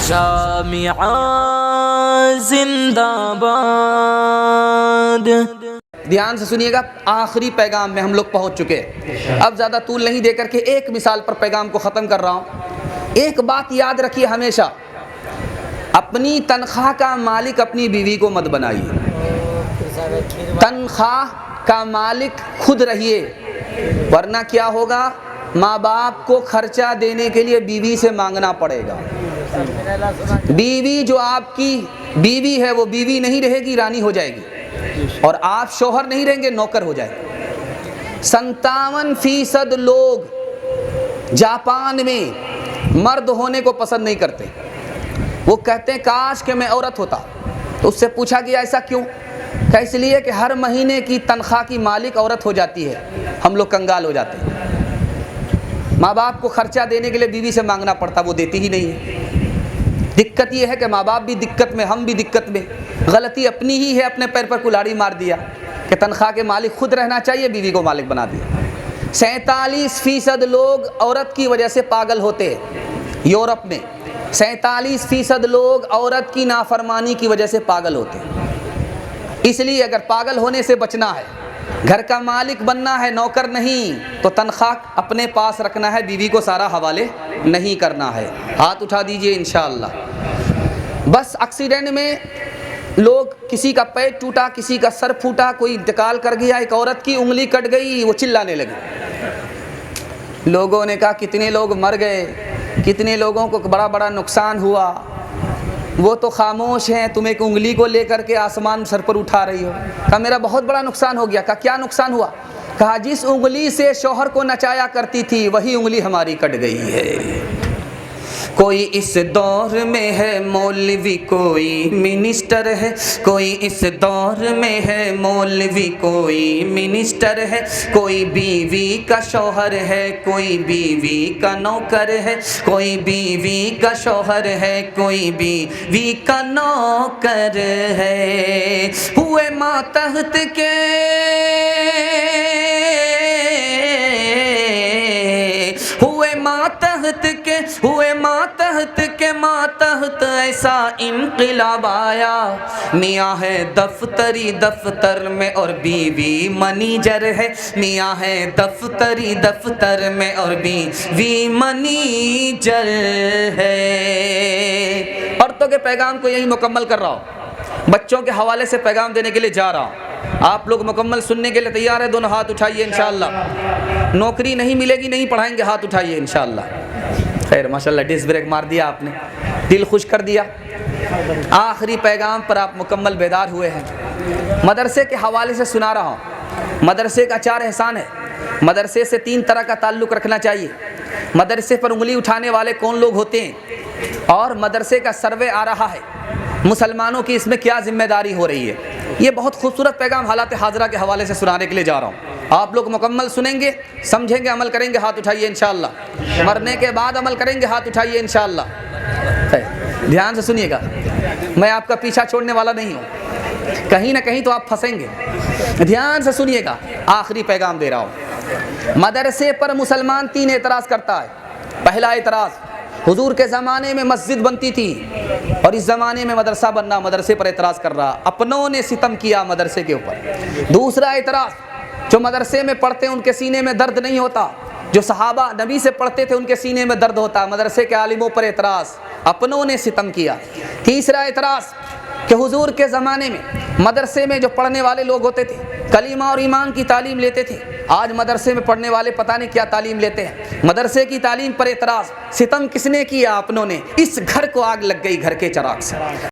جامعہ زندہ باد۔ دھیان سے سنیے گا، آخری پیغام میں ہم لوگ پہنچ چکے ہیں۔ اب زیادہ طول نہیں دے کر کے ایک مثال پر پیغام کو ختم کر رہا ہوں۔ ایک بات یاد رکھیے ہمیشہ، اپنی تنخواہ کا مالک اپنی بیوی کو مت بنائیے۔ تنخواہ کا مالک خود رہیے، ورنہ کیا ہوگا، ماں باپ کو خرچہ دینے کے لیے بیوی سے مانگنا پڑے گا۔ بیوی جو آپ کی بیوی ہے وہ بیوی نہیں رہے گی، رانی ہو جائے گی، اور آپ شوہر نہیں رہیں گے، نوکر ہو جائے گے۔ 57% لوگ جاپان میں مرد ہونے کو پسند نہیں کرتے۔ وہ کہتے ہیں کاش کہ میں عورت ہوتا۔ تو اس سے پوچھا گیا ایسا کیوں؟ کہ اس لیے کہ ہر مہینے کی تنخواہ کی مالک عورت ہو جاتی ہے، ہم لوگ کنگال ہو جاتے ہیں۔ ماں باپ کو خرچہ دینے کے لیے بیوی سے مانگنا پڑتا، وہ دیتی ہی نہیں ہے۔ دقت یہ ہے کہ ماں باپ بھی دقت میں، ہم بھی دقت میں۔ غلطی اپنی ہی ہے، اپنے پیر پر کلاڑی مار دیا کہ تنخواہ کے مالک خود رہنا چاہیے، بیوی کو مالک بنا دیا۔ 47% لوگ عورت کی وجہ سے پاگل ہوتے ہیں۔ یورپ میں 47% لوگ عورت کی نافرمانی کی وجہ سے پاگل ہوتے ہیں۔ اس لیے اگر پاگل ہونے سے بچنا ہے، گھر کا مالک بننا ہے، نوکر نہیں، تو تنخواہ اپنے پاس رکھنا ہے، بیوی کو سارا حوالے نہیں کرنا ہے۔ ہاتھ اٹھا دیجئے انشاءاللہ۔ بس ایکسیڈنٹ میں لوگ، کسی کا پیر ٹوٹا، کسی کا سر پھوٹا، کوئی انتقال کر گیا، ایک عورت کی انگلی کٹ گئی، وہ چلانے لگے۔ لوگوں نے کہا کتنے لوگ مر گئے، کتنے لوگوں کو بڑا بڑا نقصان ہوا، وہ تو خاموش ہیں، تم ایک انگلی کو لے کر کے آسمان سر پر اٹھا رہی ہو۔ کہا میرا بہت بڑا نقصان ہو گیا۔ کہا کیا نقصان ہوا؟ کہا جس انگلی سے شوہر کو نچایا کرتی تھی وہی انگلی ہماری کٹ گئی ہے۔ کوئی اس دور میں ہے مولوی، کوئی منسٹر ہے، کوئی اس دور میں ہے مولوی، کوئی منسٹر ہے، کوئی بیوی کا شوہر ہے، کوئی بیوی کا نوکر ہے، کوئی بیوی کا شوہر ہے، کوئی بیوی کا نوکر ہے۔ ہوئے ماتحت کے، ہوئے ماتحت کے، ہوئے ماتحت کے، ماتحت ایسا انقلاب آیا، میاں ہے دفتری دفتر میں اور بیوی منیجر ہے، میاں ہے دفتری دفتر میں اور بیوی منیجر ہے۔ عورتوں کے پیغام کو یہی مکمل کر رہا ہوں، بچوں کے حوالے سے پیغام دینے کے لیے جا رہا ہوں۔ آپ لوگ مکمل سننے کے لیے تیار ہیں؟ دونوں ہاتھ اٹھائیے انشاءاللہ۔ نوکری نہیں ملے گی، نہیں پڑھائیں گے، ہاتھ اٹھائیے انشاءاللہ۔ خیر ماشاءاللہ، ڈسک بریک مار دیا آپ نے، دل خوش کر دیا۔ آخری پیغام پر آپ مکمل بیدار ہوئے ہیں۔ مدرسے کے حوالے سے سنا رہا ہوں۔ مدرسے کا 4 احسان ہے۔ مدرسے سے 3 طرح کا تعلق رکھنا چاہیے۔ مدرسے پر انگلی اٹھانے والے کون لوگ ہوتے ہیں، اور مدرسے کا سروے آ رہا ہے، مسلمانوں کی اس میں کیا ذمہ داری ہو رہی ہے۔ یہ بہت خوبصورت پیغام حالات حاضرہ کے حوالے سے سنانے کے لیے جا رہا ہوں۔ آپ لوگ مکمل سنیں گے، سمجھیں گے، عمل کریں گے، ہاتھ اٹھائیے انشاءاللہ۔ مرنے کے بعد عمل کریں گے، ہاتھ اٹھائیے انشاءاللہ۔ دھیان سے سنیے گا، میں آپ کا پیچھا چھوڑنے والا نہیں ہوں، کہیں نہ کہیں تو آپ پھنسیں گے۔ دھیان سے سنیے گا، آخری پیغام دے رہا ہوں۔ مدرسے پر مسلمان 3 اعتراض کرتا ہے۔ پہلا اعتراض، حضور کے زمانے میں مسجد بنتی تھی اور اس زمانے میں مدرسہ بننا، مدرسے پر اعتراض کر رہا، اپنوں نے ستم کیا مدرسے کے اوپر۔ دوسرا اعتراض، جو مدرسے میں پڑھتے ہیں ان کے سینے میں درد نہیں ہوتا، جو صحابہ نبی سے پڑھتے تھے ان کے سینے میں درد ہوتا، مدرسے کے عالموں پر اعتراض، اپنوں نے ستم کیا۔ تیسرا اعتراض کہ حضور کے زمانے میں مدرسے میں جو پڑھنے والے لوگ ہوتے تھے کلمہ اور ایمان کی تعلیم لیتے تھے، آج مدرسے میں پڑھنے والے پتہ نہیں کیا تعلیم لیتے ہیں۔ مدرسے کی تعلیم پر اعتراض، ستم کس نے کیا؟ اپنوں نے۔ اس گھر کو آگ لگ گئی گھر کے چراغ سے۔